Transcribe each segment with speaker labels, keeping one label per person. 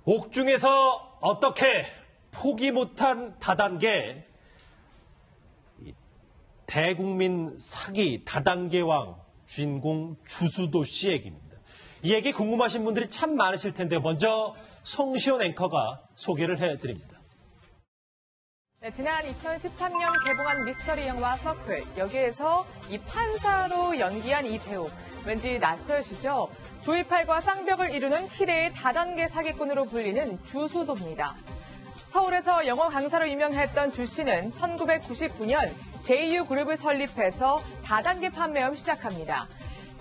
Speaker 1: 옥중에서 어떻게 포기 못한 다단계, 대국민 사기 다단계 왕 주인공 주수도 씨 얘기입니다. 이 얘기 궁금하신 분들이 참 많으실 텐데 먼저 성시원 앵커가 소개를 해드립니다.
Speaker 2: 네, 지난 2013년 개봉한 미스터리 영화 서클. 여기에서 이 판사로 연기한 이 배우. 왠지 낯설시죠? 조이팔과 쌍벽을 이루는 희대의 다단계 사기꾼으로 불리는 주수도입니다. 서울에서 영어 강사로 유명했던 주 씨는 1999년 JU그룹을 설립해서 다단계 판매업 시작합니다.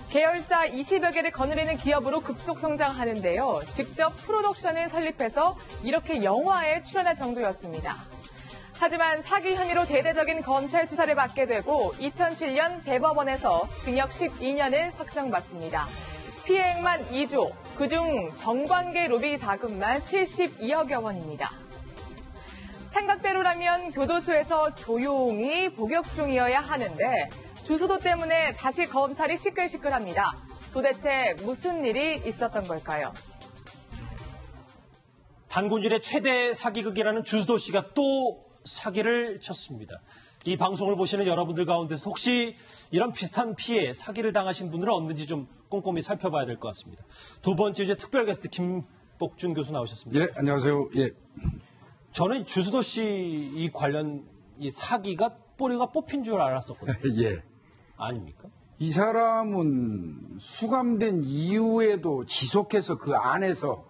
Speaker 2: 계열사 20여 개를 거느리는 기업으로 급속 성장하는데요. 직접 프로덕션을 설립해서 이렇게 영화에 출연할 정도였습니다. 하지만 사기 혐의로 대대적인 검찰 수사를 받게 되고 2007년 대법원에서 징역 12년을 확정받습니다. 피해액만 2조, 그중 정관계 로비 자금만 72억여 원입니다. 생각대로라면 교도소에서 조용히 복역 중이어야 하는데 주수도 때문에 다시 검찰이 시끌시끌합니다. 도대체 무슨 일이 있었던 걸까요?
Speaker 1: 단군일의 최대 사기극이라는 주수도 씨가 또 사기를 쳤습니다. 이 방송을 보시는 여러분들 가운데서 혹시 이런 비슷한 피해, 사기를 당하신 분들은 없는지 좀 꼼꼼히 살펴봐야 될 것 같습니다. 두 번째 이제 특별 게스트 김복준 교수 나오셨습니다.
Speaker 3: 예, 안녕하세요. 예.
Speaker 1: 저는 주수도 씨 이 관련 이 사기가 뿌리가 뽑힌 줄 알았었거든요.
Speaker 3: 예.
Speaker 1: 아닙니까?
Speaker 3: 이 사람은 수감된 이후에도 지속해서 그 안에서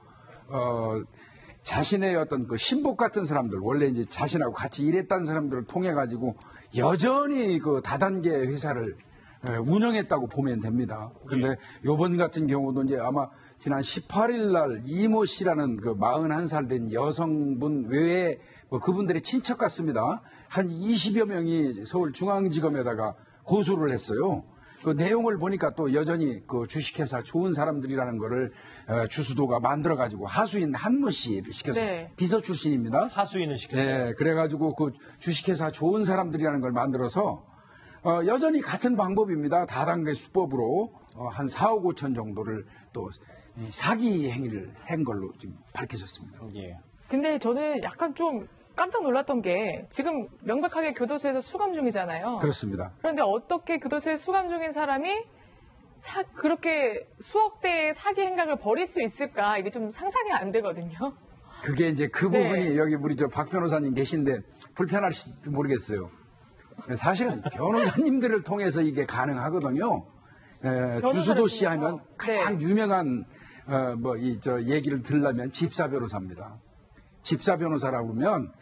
Speaker 3: 자신의 어떤 그 신복 같은 사람들, 원래 이제 자신하고 같이 일했다는 사람들을 통해 가지고 여전히 그 다단계 회사를 운영했다고 보면 됩니다. 그런데 요번 같은 경우도 이제 아마 지난 18일 날 이모 씨라는 그 41살 된 여성분 외에 뭐 그분들의 친척 같습니다. 한 20여 명이 서울중앙지검에다가 고소를 했어요. 그 내용을 보니까 또 여전히 그 주식회사 좋은 사람들이라는 거를 주수도가 만들어가지고 하수인 한무 씨를 시켜서
Speaker 2: 네.
Speaker 3: 비서 출신입니다.
Speaker 1: 하수인을 시켰어요.
Speaker 3: 네, 그래가지고 그 주식회사 좋은 사람들이라는 걸 만들어서 여전히 같은 방법입니다. 다단계 수법으로 한 4억 5천 정도를 또 사기 행위를 한 걸로 지금 밝혀졌습니다.
Speaker 1: 예.
Speaker 2: 근데 저는 약간 좀 깜짝 놀랐던 게 지금 명백하게 교도소에서 수감 중이잖아요.
Speaker 3: 그렇습니다.
Speaker 2: 그런데 어떻게 교도소에 수감 중인 사람이 그렇게 수억 대의 사기 행각을 벌일 수 있을까? 이게 좀 상상이 안 되거든요.
Speaker 3: 그게 이제 그
Speaker 2: 네.
Speaker 3: 부분이 여기 우리 저 박 변호사님 계신데 불편할지도 모르겠어요. 사실은 변호사님들을 통해서 이게 가능하거든요. 주수도 씨 하면 가장 유명한 얘기를 들으려면 집사 변호사입니다. 집사 변호사라고 그러면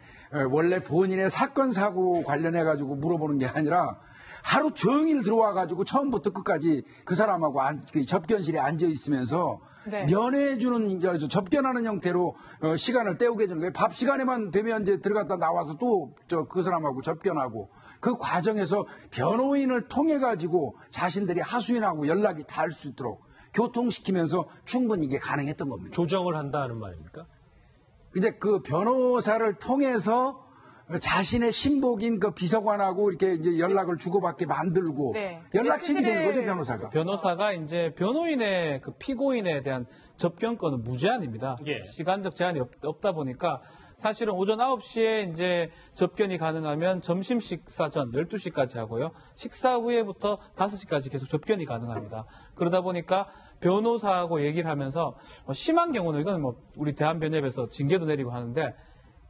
Speaker 3: 원래 본인의 사건 사고 관련해 가지고 물어보는 게 아니라 하루 종일 들어와 가지고 처음부터 끝까지 그 사람하고 접견실에 앉아 있으면서
Speaker 2: 네.
Speaker 3: 면회주는 접견하는 형태로 시간을 때우게 해주는 거예요. 밥 시간에만 되면 이제 들어갔다 나와서 또 그 사람하고 접견하고 그 과정에서 변호인을 통해 가지고 자신들이 하수인하고 연락이 닿을 수 있도록 교통시키면서 충분히 이게 가능했던 겁니다.
Speaker 1: 조정을 한다는 말입니까?
Speaker 3: 이제 그 변호사를 통해서 자신의 신복인 그 비서관하고 이렇게 이제 연락을 주고받게 만들고
Speaker 2: 네.
Speaker 3: 연락책이 되는 거죠, 변호사가.
Speaker 4: 변호사가 이제 변호인의 그 피고인에 대한 접견권은 무제한입니다.
Speaker 1: 예.
Speaker 4: 시간적 제한이 없다 보니까 사실은 오전 9시에 이제 접견이 가능하면 점심 식사 전 12시까지 하고요. 식사 후에부터 5시까지 계속 접견이 가능합니다. 그러다 보니까 변호사하고 얘기를 하면서 심한 경우는 이건 뭐 우리 대한변협에서 징계도 내리고 하는데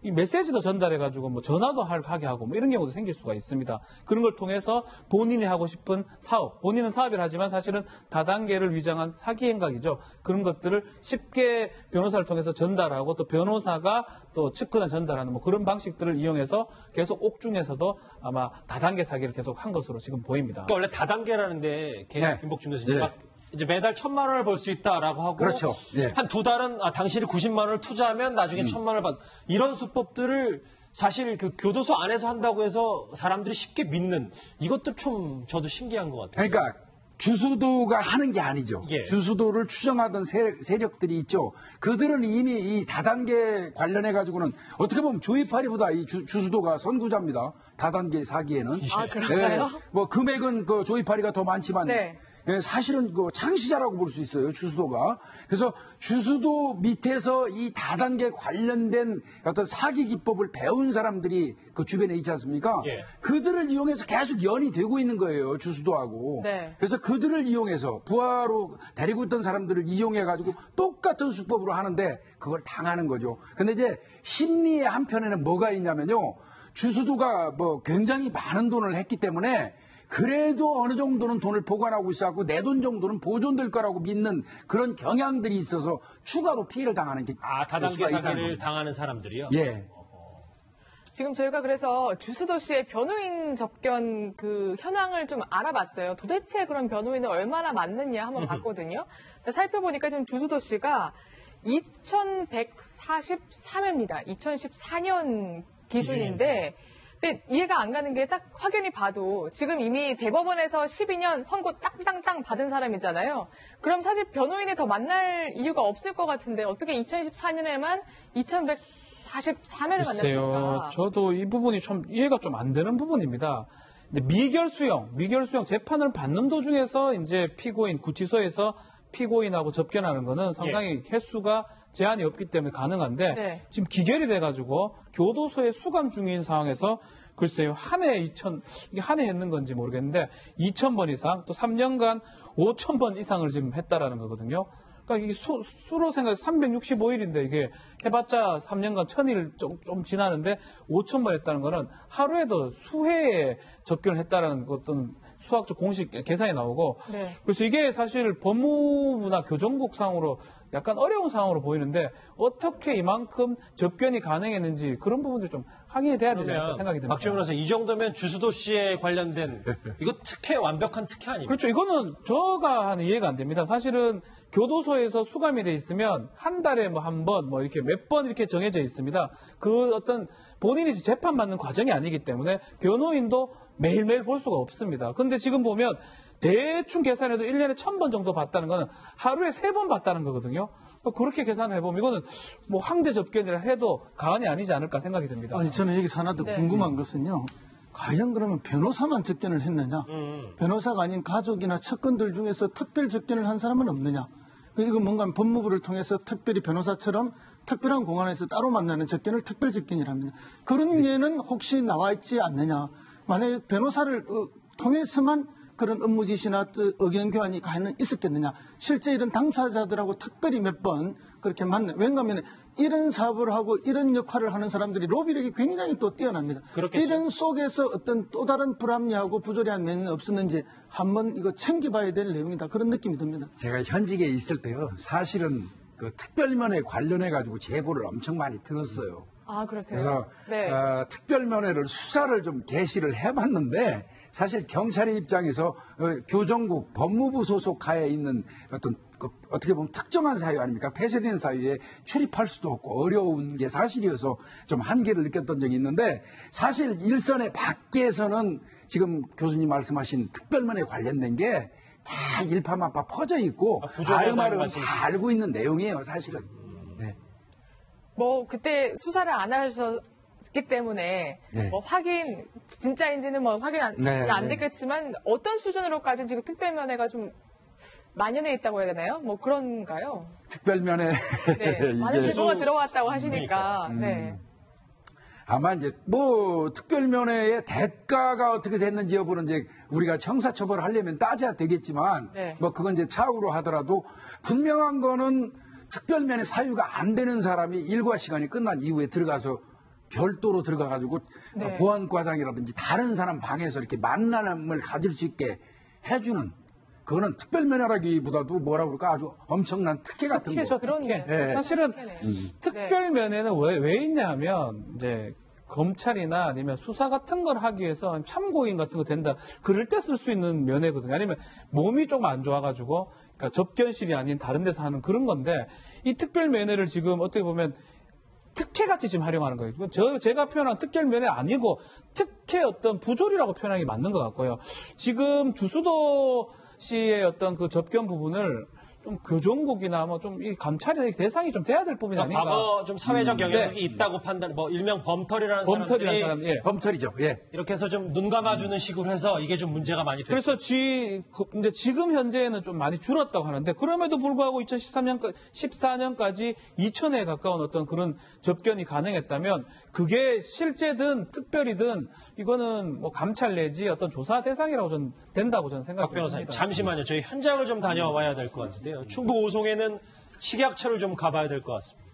Speaker 4: 이 메시지도 전달해가지고 뭐 전화도 하게 하고 뭐 이런 경우도 생길 수가 있습니다. 그런 걸 통해서 본인이 하고 싶은 사업, 본인은 사업을 하지만 사실은 다단계를 위장한 사기 행각이죠. 그런 것들을 쉽게 변호사를 통해서 전달하고 또 변호사가 또 측근에 전달하는 뭐 그런 방식들을 이용해서 계속 옥중에서도 아마 다단계 사기를 계속 한 것으로 지금 보입니다.
Speaker 1: 그러니까 원래 다단계라는데
Speaker 3: 네.
Speaker 1: 김복준 교수님
Speaker 3: 네.
Speaker 1: 막 이제 매달 1,000만 원을 벌 수 있다라고 하고
Speaker 3: 그렇죠. 예.
Speaker 1: 한 두 달은 당신이 90만 원을 투자하면 나중에 1,000만 원을 받 이런 수법들을 사실 그 교도소 안에서 한다고 해서 사람들이 쉽게 믿는 이것도 좀 저도 신기한 것 같아요.
Speaker 3: 그러니까 주수도가 하는 게 아니죠.
Speaker 1: 예.
Speaker 3: 주수도를 추정하던 세력들이 있죠. 그들은 이미 이 다단계 관련해 가지고는 어떻게 보면 조이파리보다 이 주수도가 선구자입니다. 다단계 사기에는.
Speaker 2: 아, 그런가요?
Speaker 3: 뭐 금액은 그 조이파리가 더 많지만
Speaker 2: 네.
Speaker 3: 사실은 그 창시자라고 볼 수 있어요. 주수도가. 그래서 주수도 밑에서 이 다단계 관련된 어떤 사기 기법을 배운 사람들이 그 주변에 있지 않습니까?
Speaker 1: 예.
Speaker 3: 그들을 이용해서 계속 연이 되고 있는 거예요. 주수도하고.
Speaker 2: 네.
Speaker 3: 그래서 그들을 이용해서 부하로 데리고 있던 사람들을 이용해가지고 똑같은 수법으로 하는데 그걸 당하는 거죠. 근데 이제 심리의 한편에는 뭐가 있냐면요. 주수도가 뭐 굉장히 많은 돈을 했기 때문에 그래도 어느 정도는 돈을 보관하고 있어갖고 내 돈 정도는 보존될 거라고 믿는 그런 경향들이 있어서 추가로 피해를 당하는 게
Speaker 1: 다단계
Speaker 3: 수가 있다는
Speaker 1: 사기를
Speaker 3: 겁니다.
Speaker 1: 당하는 사람들이요?
Speaker 3: 예.
Speaker 2: 지금 저희가 그래서 주수도 씨의 변호인 접견 그 현황을 좀 알아봤어요. 도대체 그런 변호인은 얼마나 많느냐 한번 봤거든요. 살펴보니까 지금 주수도 씨가 2143회입니다. 2014년 기준인데 근데 이해가 안 가는 게 딱 확연히 봐도 지금 이미 대법원에서 12년 선고 땅땅땅 받은 사람이잖아요. 그럼 사실 변호인이 더 만날 이유가 없을 것 같은데 어떻게 2014년에만 2143회를
Speaker 4: 글쎄요,
Speaker 2: 만났을까?
Speaker 4: 저도 이 부분이 좀 이해가 좀 안 되는 부분입니다. 이제 미결수용 재판을 받는 도중에서 이제 피고인 구치소에서 피고인하고 접견하는 거는 상당히 횟수가 제한이 없기 때문에 가능한데
Speaker 2: 네.
Speaker 4: 지금 기결이 돼가지고 교도소에 수감 중인 상황에서 글쎄요 이게 한 해 했는 건지 모르겠는데 2,000번 이상 또 3년간 5,000번 이상을 지금 했다라는 거거든요. 그러니까 이게 수로 생각해서 365일인데 이게 해봤자 3년간 1,000일 좀 지나는데 5,000번 했다는 거는 하루에도 수회에 접견을 했다라는 어떤 수학적 공식 계산이 나오고
Speaker 2: 네.
Speaker 4: 그래서 이게 사실 법무부나 교정국 상으로 약간 어려운 상황으로 보이는데 어떻게 이만큼 접견이 가능했는지 그런 부분들이 좀 확인이 돼야 되지 않을까 생각이 듭니다.
Speaker 1: 박주영 변호사, 이 정도면 주수도 씨에 관련된 이거 완벽한 특혜 아닙니까?
Speaker 4: 그렇죠. 이거는 저가 하는 이해가 안 됩니다. 사실은 교도소에서 수감이 돼 있으면 한 달에 뭐 한 번, 뭐 이렇게 몇 번 이렇게 정해져 있습니다. 그 어떤 본인이 재판받는 과정이 아니기 때문에 변호인도 매일매일 볼 수가 없습니다. 그런데 지금 보면 대충 계산해도 1년에 1,000번 정도 봤다는 거는 하루에 3번 봤다는 거거든요. 그렇게 계산을 해보면 이거는 뭐 황제 접견이라 해도 과언이 아니지 않을까 생각이 듭니다.
Speaker 5: 아니, 저는 여기서 하나 더 궁금한 것은요. 과연 그러면 변호사만 접견을 했느냐? 변호사가 아닌 가족이나 측근들 중에서 특별 접견을 한 사람은 없느냐? 이거 뭔가 법무부를 통해서 특별히 변호사처럼 특별한 공간에서 따로 만나는 접견을 특별 접견이랍니다. 그런 예는 혹시 나와 있지 않느냐? 만약에 변호사를 통해서만 그런 업무 지시나 의견 교환이 과연 있었겠느냐? 실제 이런 당사자들하고 특별히 몇 번 그렇게 왜냐하면 이런 사업을 하고 이런 역할을 하는 사람들이 로비력이 굉장히 또 뛰어납니다.
Speaker 1: 그렇겠죠.
Speaker 5: 이런 속에서 어떤 또 다른 불합리하고 부조리한 면이 없었는지 한번 이거 챙겨봐야 될 내용이다. 그런 느낌이 듭니다.
Speaker 3: 제가 현직에 있을 때요. 사실은 그 특별면에 관련해가지고 제보를 엄청 많이 들었어요.
Speaker 2: 아, 그러세요?
Speaker 3: 그래서
Speaker 2: 네.
Speaker 3: 특별면회를 수사를 좀 개시를 해봤는데 사실 경찰의 입장에서 교정국 법무부 소속 하에 있는 어떤 어떻게 보면 특정한 사유 아닙니까? 폐쇄된 사유에 출입할 수도 없고 어려운 게 사실이어서 좀 한계를 느꼈던 적이 있는데 사실 일선의 밖에서는 지금 교수님 말씀하신 특별면에 관련된 게 다 일파만파 퍼져 있고 아름아름 다 알고 있는 내용이에요, 사실은. 네.
Speaker 2: 뭐 그때 수사를 안 하셨기 때문에
Speaker 3: 네.
Speaker 2: 뭐 확인 진짜인지는 뭐 확인 안
Speaker 3: 네.
Speaker 2: 됐겠지만 어떤 수준으로까지 지금 특별면회가 좀 만연해 있다고 해야 되나요? 뭐 그런가요?
Speaker 3: 특별면회
Speaker 2: 네, 많은 제보가 들어왔다고 하시니까. 네.
Speaker 3: 아마 이제 뭐 특별면회의 대가가 어떻게 됐는지 여부는 이제 우리가 형사처벌을 하려면 따져야 되겠지만
Speaker 2: 네.
Speaker 3: 뭐 그건 이제 차후로 하더라도 분명한 거는 특별면회 사유가 안 되는 사람이 일과 시간이 끝난 이후에 들어가서 별도로 들어가가지고
Speaker 2: 네.
Speaker 3: 보안과장이라든지 다른 사람 방에서 이렇게 만남을 가질 수 있게 해주는 그거는 특별면회라기보다도 뭐라 그럴까 아주 엄청난 특혜 같은 거.
Speaker 2: 특혜죠, 그렇네.
Speaker 3: 네.
Speaker 4: 사실은
Speaker 2: 특혜네.
Speaker 4: 특별면회는 왜 있냐 하면 이제 검찰이나 아니면 수사 같은 걸 하기 위해서 참고인 같은 거 된다. 그럴 때 쓸 수 있는 면회거든요. 아니면 몸이 좀 안 좋아가지고 그러니까 접견실이 아닌 다른 데서 하는 그런 건데 이 특별면회를 지금 어떻게 보면 특혜같이 지금 활용하는 거예요. 제가 표현한 특별면회 아니고 특혜 어떤 부조리라고 표현하는 게 맞는 것 같고요. 지금 주수도 씨의 어떤 그 접견 부분을 좀 교정국이나 뭐 좀 이 감찰의 대상이 좀 돼야 될 부분이 아닌가.
Speaker 1: 과거 좀 사회적 영향력이 있다고 판단, 뭐 일명 범털이라는
Speaker 4: 범털이라는
Speaker 1: 사람들이
Speaker 4: 사람, 예.
Speaker 3: 범털이죠. 예.
Speaker 1: 이렇게 해서 좀 눈 감아주는 식으로 해서 이게 좀 문제가 많이 됐죠.
Speaker 4: 그래서 이제 지금 현재는 좀 많이 줄었다고 하는데 그럼에도 불구하고 2014년까지 2,000회에 가까운 어떤 그런 접견이 가능했다면 그게 실제든 특별히든 이거는 뭐 감찰 내지 어떤 조사 대상이라고 저는 된다고 저는
Speaker 1: 박
Speaker 4: 생각합니다.
Speaker 1: 변호사님, 잠시만요. 저희 현장을 좀 다녀와야 될 것 같은데요. 충북 오송에는 식약처를 좀 가봐야 될 것 같습니다.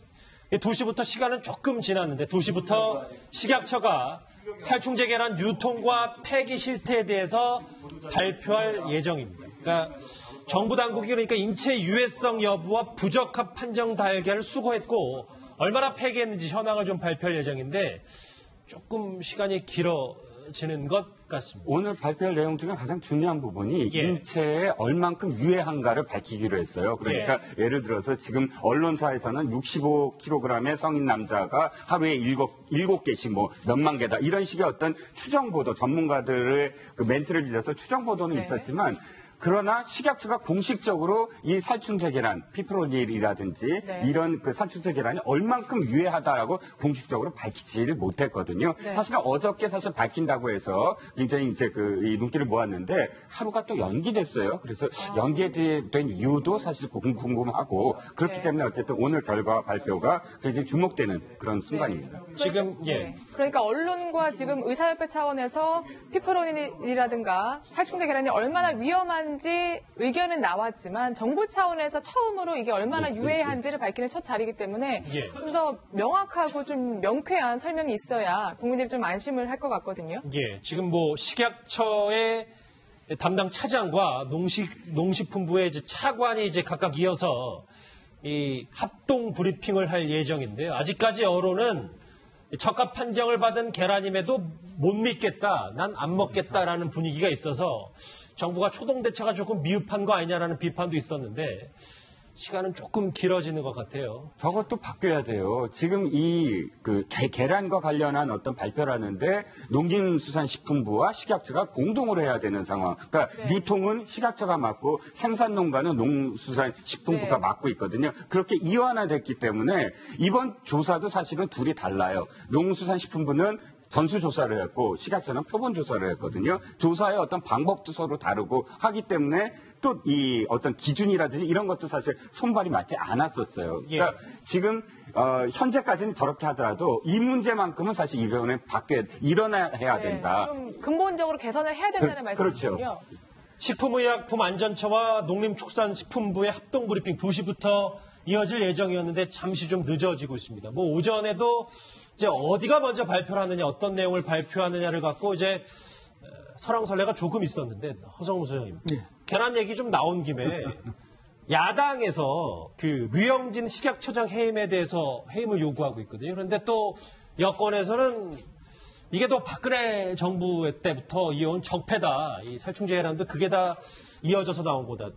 Speaker 1: 2시부터 시간은 조금 지났는데 2시부터 식약처가 살충제 계란 유통과 폐기 실태에 대해서 발표할 예정입니다. 그러니까 정부 당국이 그러니까 인체 유해성 여부와 부적합 판정 달걀을 수거했고 얼마나 폐기했는지 현황을 좀 발표할 예정인데 조금 시간이 길어지는 것 같습니다.
Speaker 6: 오늘 발표할 내용 중에 가장 중요한 부분이
Speaker 1: 예.
Speaker 6: 인체에 얼만큼 유해한가를 밝히기로 했어요. 그러니까 예를 들어서 지금 언론사에서는 65kg의 성인 남자가 하루에 7개씩 뭐 몇만 개다 이런 식의 어떤 추정 보도, 전문가들의 그 멘트를 빌려서 추정 보도는 있었지만 그러나 식약처가 공식적으로 이 살충제 계란, 피프로닐이라든지 이런 그 살충제 계란이 얼만큼 유해하다라고 공식적으로 밝히지를 못했거든요. 사실은 어저께 사실 밝힌다고 해서 굉장히 이제 이 눈길을 모았는데 하루가 또 연기됐어요. 그래서 연기된 이유도 사실 궁금하고 그렇기 때문에 어쨌든 오늘 결과 발표가 굉장히 주목되는 그런 순간입니다.
Speaker 1: 지금
Speaker 2: 그러니까 언론과 지금 의사협회 차원에서 피프로닐이라든가 살충제 계란이 얼마나 위험한지 의견은 나왔지만 정부 차원에서 처음으로 이게 얼마나 유해한지를 밝히는 첫 자리이기 때문에 좀 더 명확하고 좀 명쾌한 설명이 있어야 국민들이 좀 안심을 할 것 같거든요.
Speaker 1: 예, 지금 뭐 식약처의 담당 차장과 농식품부의 이제 차관이 이제 각각 이어서 이 합동 브리핑을 할 예정인데요. 아직까지 언론은 적합 판정을 받은 계란임에도 못 믿겠다, 난 안 먹겠다라는 분위기가 있어서 정부가 초동 대처가 조금 미흡한 거 아니냐라는 비판도 있었는데 시간은 조금 길어지는 것 같아요.
Speaker 6: 저것도 바뀌어야 돼요. 지금 계란과 관련한 어떤 발표를 하는데 농림수산식품부와 식약처가 공동으로 해야 되는 상황. 그러니까 유통은 식약처가 맡고 생산 농가는 농수산식품부가 맡고 있거든요. 그렇게 이완화됐기 때문에 이번 조사도 사실은 둘이 달라요. 농수산식품부는 전수조사를 했고 식약처는 표본조사를 했거든요. 조사의 어떤 방법도 서로 다르고 하기 때문에 또 이 어떤 기준이라든지 이런 것도 사실 손발이 맞지 않았었어요. 그러니까 지금 현재까지는 저렇게 하더라도 이 문제만큼은 사실 이번에 일어나야 된다.
Speaker 2: 좀 근본적으로 개선을 해야 된다는 말씀이군요.
Speaker 6: 그렇죠.
Speaker 1: 식품의약품안전처와 농림축산식품부의 합동브리핑 2시부터 이어질 예정이었는데 잠시 좀 늦어지고 있습니다. 뭐 오전에도 이제 어디가 먼저 발표를 하느냐, 어떤 내용을 발표하느냐를 갖고 이제 설왕설래가 조금 있었는데 허성무 소장님, 계란 얘기 좀 나온 김에 야당에서 그 류영진 식약처장 해임에 대해서 해임을 요구하고 있거든요. 그런데 또 여권에서는 이게 또 박근혜 정부 때부터 이어온 적폐다, 이 살충제 계란도 그게 다 이어져서 나온 거다.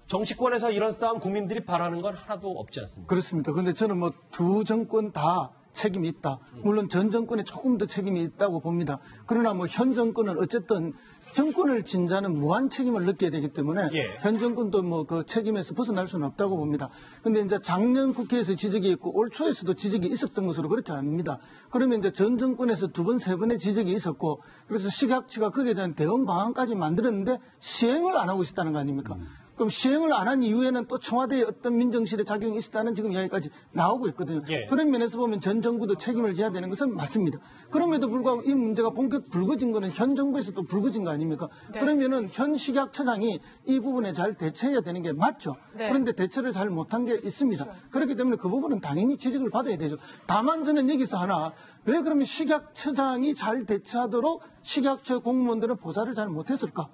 Speaker 1: 정치권에서 이런 싸움 국민들이 바라는 건 하나도 없지 않습니까?
Speaker 5: 그렇습니다. 그런데 저는 뭐 두 정권 다 책임이 있다. 물론 전 정권에 조금 더 책임이 있다고 봅니다. 그러나 뭐 현 정권은 어쨌든 정권을 진 자는 무한 책임을 느껴야 되기 때문에 현 정권도 뭐 그 책임에서 벗어날 수는 없다고 봅니다. 그런데 이제 작년 국회에서 지적이 있고 올 초에서도 지적이 있었던 것으로 그렇게 압니다. 그러면 이제 전 정권에서 두 번, 세 번의 지적이 있었고 그래서 식약처가 거기에 대한 대응 방안까지 만들었는데 시행을 안 하고 있었다는 거 아닙니까? 그럼 시행을 안 한 이후에는 또 청와대에 어떤 민정실의 작용이 있었다는 지금 이야기까지 나오고 있거든요. 그런 면에서 보면 전 정부도 책임을 져야 되는 것은 맞습니다. 그럼에도 불구하고 이 문제가 본격 불거진 거는 현 정부에서 또 불거진 거 아닙니까? 그러면은 현 식약처장이 이 부분에 잘 대처해야 되는 게 맞죠. 그런데 대처를 잘 못한 게 있습니다. 그렇기 때문에 그 부분은 당연히 지적을 받아야 되죠. 다만 저는 여기서 하나, 왜 그러면 식약처장이 잘 대처하도록 식약처 공무원들은 보좌를 잘 못했을까?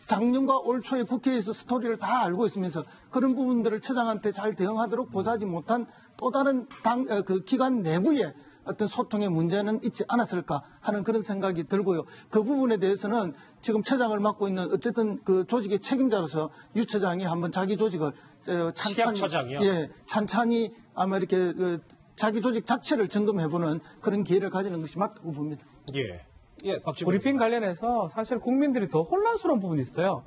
Speaker 5: 작년과 올 초에 국회에서 스토리를 다 알고 있으면서 그런 부분들을 처장한테 잘 대응하도록 보좌하지 못한 또 다른 그 기관 내부의 어떤 소통의 문제는 있지 않았을까 하는 그런 생각이 들고요. 그 부분에 대해서는 지금 처장을 맡고 있는 어쨌든 그 조직의 책임자로서 유 처장이 한번 자기 조직을
Speaker 1: 식약처장이요?
Speaker 5: 찬찬히 아마 이렇게 자기 조직 자체를 점검해보는 그런 기회를 가지는 것이 맞다고 봅니다.
Speaker 1: 박지원
Speaker 4: 브리핑 관련해서 사실 국민들이 더 혼란스러운 부분이 있어요.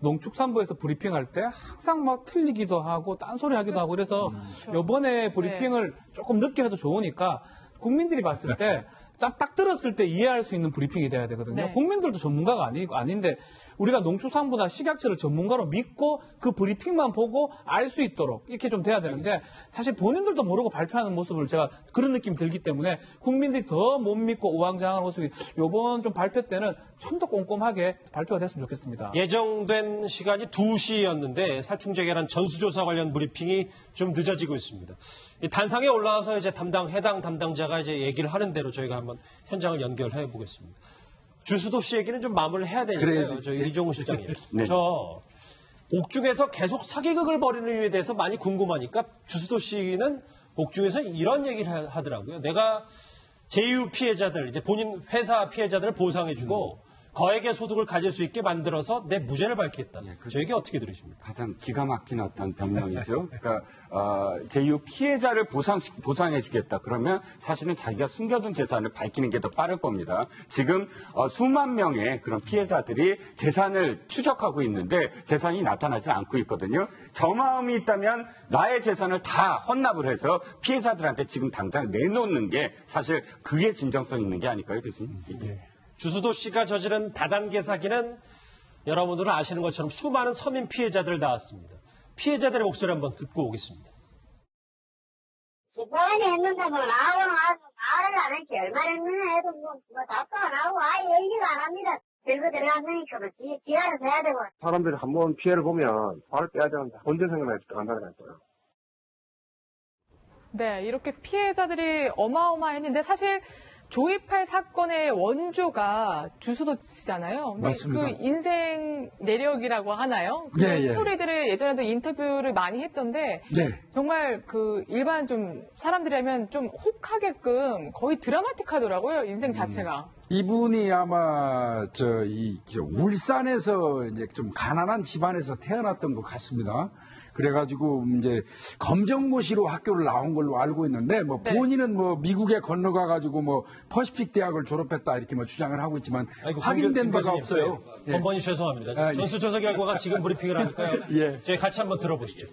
Speaker 4: 농축산부에서 브리핑할 때 항상 막 틀리기도 하고 딴소리 하기도 하고 그래서 요번에 브리핑을 조금 늦게 해도 좋으니까 국민들이 봤을 때 딱 들었을 때 이해할 수 있는 브리핑이 돼야 되거든요.
Speaker 2: 네.
Speaker 4: 국민들도 전문가가 아닌데 우리가 농축산부나 식약처를 전문가로 믿고 그 브리핑만 보고 알 수 있도록 이렇게 좀 돼야 되는데 사실 본인들도 모르고 발표하는 모습을 제가 그런 느낌이 들기 때문에 국민들이 더 못 믿고 우왕좌왕하는 모습이 요번 좀 발표 때는 좀 더 꼼꼼하게 발표가 됐으면 좋겠습니다.
Speaker 1: 예정된 시간이 2시였는데 살충제 계란 전수조사 관련 브리핑이 좀 늦어지고 있습니다. 이 단상에 올라와서 이제 해당 담당자가 이제 얘기를 하는 대로 저희가 한번 현장을 연결해 보겠습니다. 주수도 씨 얘기는 좀 마무리를 해야 되니까요. 저 이종우 실장님.
Speaker 6: 네.
Speaker 1: 저 옥중에서 계속 사기극을 벌이는 이유에 대해서 많이 궁금하니까 주수도 씨는 옥중에서 이런 얘기를 하더라고요. 내가 제휴 피해자들, 이제 본인 회사 피해자들을 보상해주고 거액의 소득을 가질 수 있게 만들어서 내 무죄를 밝히겠다. 저 얘기 어떻게 들으십니까?
Speaker 6: 가장 기가 막힌 어떤 변명이죠. 그러니까 제휴 피해자를 보상해주겠다. 그러면 사실은 자기가 숨겨둔 재산을 밝히는 게 더 빠를 겁니다. 지금 수만 명의 그런 피해자들이 재산을 추적하고 있는데 재산이 나타나지 않고 있거든요. 저 마음이 있다면 나의 재산을 다 헌납을 해서 피해자들한테 지금 당장 내놓는 게 사실 그게 진정성 있는 게 아닐까요, 교수님?
Speaker 1: 주수도 씨가 저지른 다단계 사기는 여러분들은 아시는 것처럼 수많은 서민 피해자들을 낳았습니다. 피해자들의 목소리 한번 듣고 오겠습니다.
Speaker 7: 집사람이 했는데 뭐 나하고 말을 안 했지. 얼마나 했느냐 해도 뭐 답도 안 하고 아예 얘기도 안 합니다. 들고 들어갔으니까 뭐 지랄을 해야 되고.
Speaker 8: 사람들이 한번 피해를 보면 발을 빼야지 한다. 언제 생각날지 안 나타났어요.
Speaker 2: 네, 이렇게 피해자들이 어마어마했는데 사실 조이팔 사건의 원조가 주수도 씨잖아요.
Speaker 3: 맞습니다.
Speaker 2: 그 인생 내력이라고 하나요? 그
Speaker 3: 예, 예.
Speaker 2: 스토리들을 예전에도 인터뷰를 많이 했던데
Speaker 3: 네.
Speaker 2: 정말 그 일반 좀 사람들이라면 좀 혹하게끔 거의 드라마틱하더라고요. 인생 자체가.
Speaker 3: 이분이 아마 울산에서 이제 좀 가난한 집안에서 태어났던 것 같습니다. 그래가지고 이제 검정고시로 학교를 나온 걸로 알고 있는데 뭐
Speaker 2: 네.
Speaker 3: 본인은 뭐 미국에 건너가가지고 뭐 퍼시픽 대학을 졸업했다 이렇게 뭐 주장을 하고 있지만 확인된 바가 없어요.
Speaker 1: 번번이 죄송합니다.
Speaker 3: 아, 예.
Speaker 1: 전수조사 결과가 지금 브리핑을 하니까요.
Speaker 3: 예.
Speaker 1: 저희 같이 한번 들어보시죠.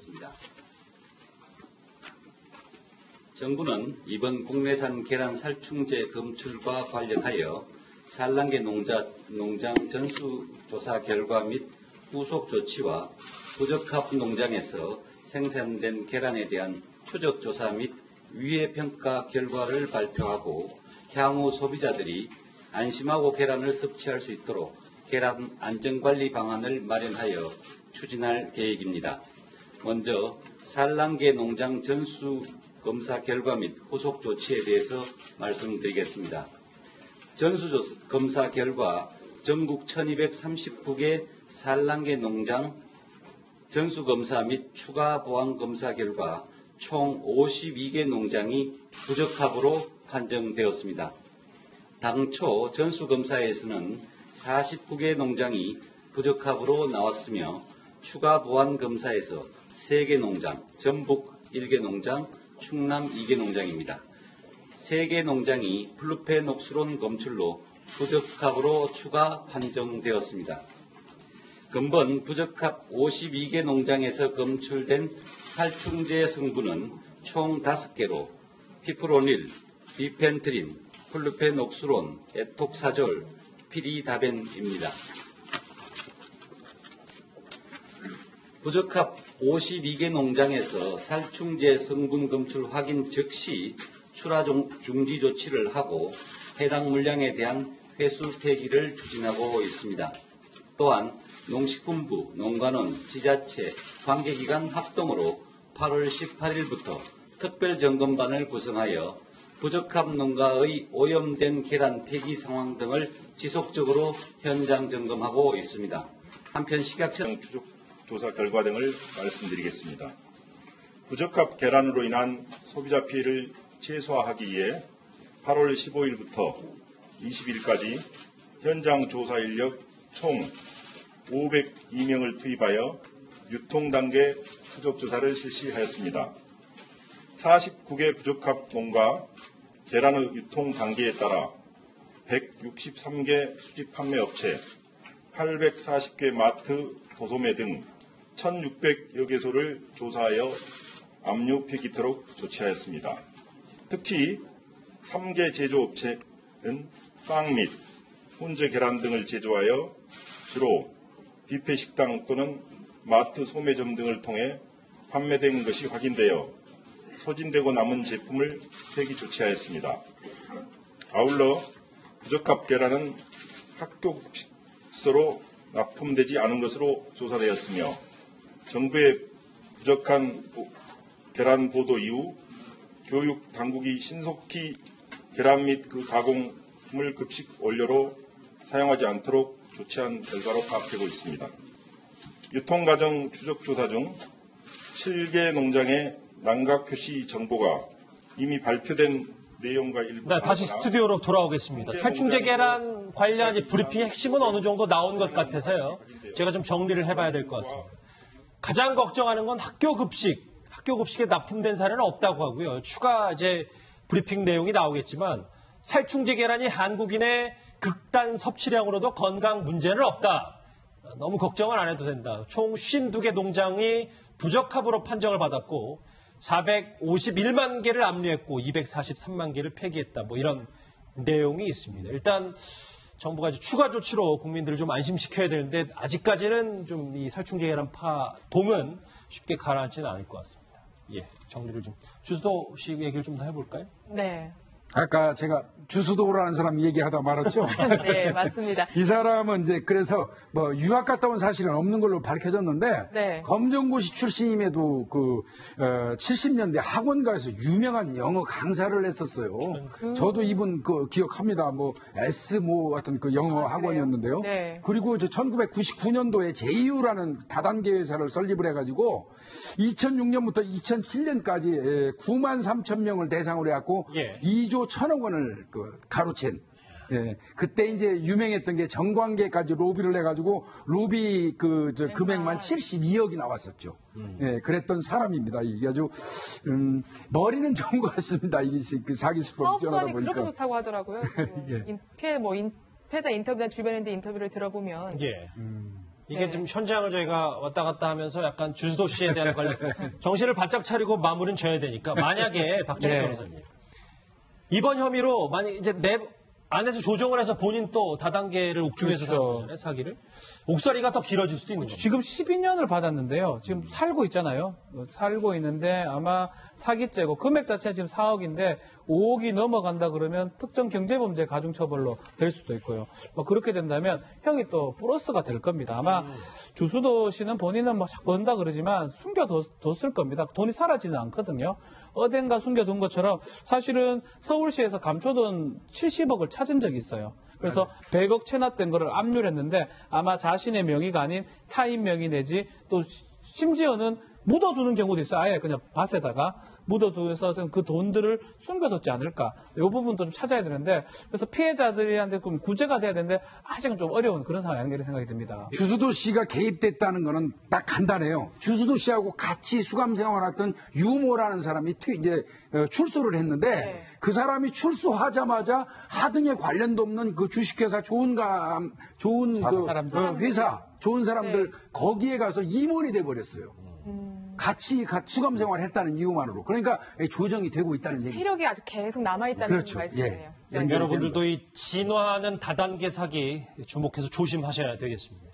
Speaker 9: 정부는 이번 국내산 계란 살충제 검출과 관련하여 산란계 농장 전수조사 결과 및 후속 조치와 부적합 농장에서 생산된 계란에 대한 추적조사 및 위해평가 결과를 발표하고 향후 소비자들이 안심하고 계란을 섭취할 수 있도록 계란 안전관리 방안을 마련하여 추진할 계획입니다. 먼저 산란계 농장 전수검사 결과 및 후속 조치에 대해서 말씀드리겠습니다. 전수검사 결과 전국 1239개 산란계 농장 전수검사 및 추가 보안검사 결과 총 52개 농장이 부적합으로 판정되었습니다. 당초 전수검사에서는 49개 농장이 부적합으로 나왔으며 추가 보안검사에서 3개 농장, 전북 1개 농장, 충남 2개 농장입니다. 3개 농장이 플루페녹스론 검출로 부적합으로 추가 판정되었습니다. 근본 부적합 52개 농장에서 검출된 살충제 성분은 총 5개로 피프로닐, 비펜트린, 플루페녹스론, 에톡사졸, 피리다벤입니다. 부적합 52개 농장에서 살충제 성분 검출 확인 즉시 출하 중지 조치를 하고 해당 물량에 대한 회수 폐기를 추진하고 있습니다. 또한 농식품부, 농관원, 지자체, 관계기관 합동으로 8월 18일부터 특별점검반을 구성하여 부적합 농가의 오염된 계란 폐기 상황 등을 지속적으로 현장 점검하고 있습니다. 한편 식약처는
Speaker 10: 추적조사 결과 등을 말씀드리겠습니다. 부적합 계란으로 인한 소비자 피해를 최소화하기 위해 8월 15일부터 20일까지 현장 조사 인력 총 502명을 투입하여 유통단계 추적조사를 실시하였습니다. 49개 부적합 농가 계란의 유통 단계에 따라 163개 수집 판매 업체, 840개 마트, 도소매 등 1,600여 개소를 조사하여 압류 폐기토록 조치하였습니다. 특히 3개 제조업체는 빵 및 훈제 계란 등을 제조하여 주로 뷔페 식당 또는 마트 소매점 등을 통해 판매된 것이 확인되어 소진되고 남은 제품을 폐기 조치하였습니다. 아울러 부적합 계란은 학교 급식소로 납품되지 않은 것으로 조사되었으며 정부의 부적한 계란 보도 이후 교육 당국이 신속히 계란 및 그 가공물 급식 원료로 사용하지 않도록 조치한 결과로 파악되고 있습니다. 유통과정 추적조사 중 7개 농장의 난각 표시 정보가 이미 발표된 내용과 일부
Speaker 1: 네, 다시 스튜디오로 돌아오겠습니다. 살충제 계란 관련 브리핑 핵심은 어느 정도 나온 것 같아서요. 제가 좀 정리를 해봐야 될 것 같습니다. 가장 걱정하는 건 학교 급식에 납품된 사례는 없다고 하고요. 추가 브리핑 내용이 나오겠지만 살충제 계란이 한국인의 극단 섭취량으로도 건강 문제는 없다. 너무 걱정은 안 해도 된다. 총 52개 농장이 부적합으로 판정을 받았고 451만 개를 압류했고 243만 개를 폐기했다. 이런 내용이 있습니다. 일단 정부가 추가 조치로 국민들을 좀 안심시켜야 되는데 아직까지는 좀 이 살충제 계란 파동은 쉽게 가라앉지는 않을 것 같습니다. 예, 정리를 좀 주수도 씨 얘기를 좀 더 해볼까요?
Speaker 2: 네.
Speaker 3: 아까 제가 주수도라는 사람 얘기하다 말았죠.
Speaker 2: 네, 맞습니다.
Speaker 3: 이 사람은 그래서 유학 갔다 온 사실은 없는 걸로 밝혀졌는데
Speaker 2: 네.
Speaker 3: 검정고시 출신임에도 70년대 학원가에서 유명한 영어 강사를 했었어요. 저도 이분 기억합니다. 같은 영어 학원이었는데요.
Speaker 2: 네.
Speaker 3: 그리고 1999년도에 JU라는 다단계 회사를 설립을 해가지고 2006년부터 2007년까지 9만 3천 명을 대상으로 해갖고 2조 1천억 원을 가로챈. 예, 그때 유명했던 게 정관계까지 로비를 해가지고 로비 금액만 72억이 나왔었죠. 예, 그랬던 사람입니다. 이게 아주 머리는 좋은 것 같습니다. 이게 사기 수법 뛰어나다
Speaker 2: 사업수완이
Speaker 3: 보니까.
Speaker 2: 그렇게 좋다고 하더라고요.
Speaker 3: 예.
Speaker 2: 패자 인터뷰나 주변인데 인터뷰를 들어보면
Speaker 1: 이게 지금 현장을 저희가 왔다 갔다 하면서 약간 주수도 씨에 대한 관련 정신을 바짝 차리고 마무리는 져야 되니까 만약에 박정희 변호사님 이번 혐의로 만약 내 안에서 조정을 해서 본인 또 다단계를 옥중에서 사는 거잖아요, 사기를. 옥살이가 더 길어질 수도 있는 거죠.
Speaker 4: 지금 12년을 받았는데요. 지금 살고 있잖아요. 살고 있는데 아마 사기죄고 금액 자체가 지금 4억인데 5억이 넘어간다 그러면 특정 경제범죄 가중처벌로 될 수도 있고요. 그렇게 된다면 형이 또 플러스가 될 겁니다. 아마 주수도 씨는 본인은 자꾸 언다 그러지만 숨겨뒀을 겁니다. 돈이 사라지는 않거든요. 어딘가 숨겨둔 것처럼 사실은 서울시에서 감춰둔 70억을 찾은 적이 있어요. 그래서 100억 체납된 거를 압류를 했는데 아마 자신의 명의가 아닌 타인 명의 내지 또 심지어는 묻어두는 경우도 있어요. 아예 그냥 밭에다가 묻어두어서 그 돈들을 숨겨뒀지 않을까. 이 부분도 좀 찾아야 되는데 그래서 피해자들한테 좀 구제가 돼야 되는데 아직은 좀 어려운 그런 상황이 아닌가 생각이 듭니다.
Speaker 3: 주수도 씨가 개입됐다는 거는 딱 간단해요. 주수도 씨하고 같이 수감 생활했던 유모라는 사람이 출소를 했는데 그 사람이 출소하자마자 하등에 관련도 없는 그 주식회사 회사 좋은 사람들 좋은 가서 임원이 돼버렸어요. 같이 수감 생활했다는 이유만으로. 그러니까 조정이 되고 있다는 얘기.
Speaker 2: 세력이 아직 계속 남아있다는 말씀이에요.
Speaker 1: 여러분들도 이 진화하는 다단계 사기 주목해서 조심하셔야 되겠습니다.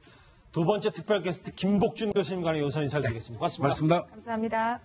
Speaker 1: 두 번째 특별 게스트 김복준 교수님과는 여기서 인사를 드리겠습니다. 고맙습니다.
Speaker 3: 고맙습니다.
Speaker 2: 감사합니다.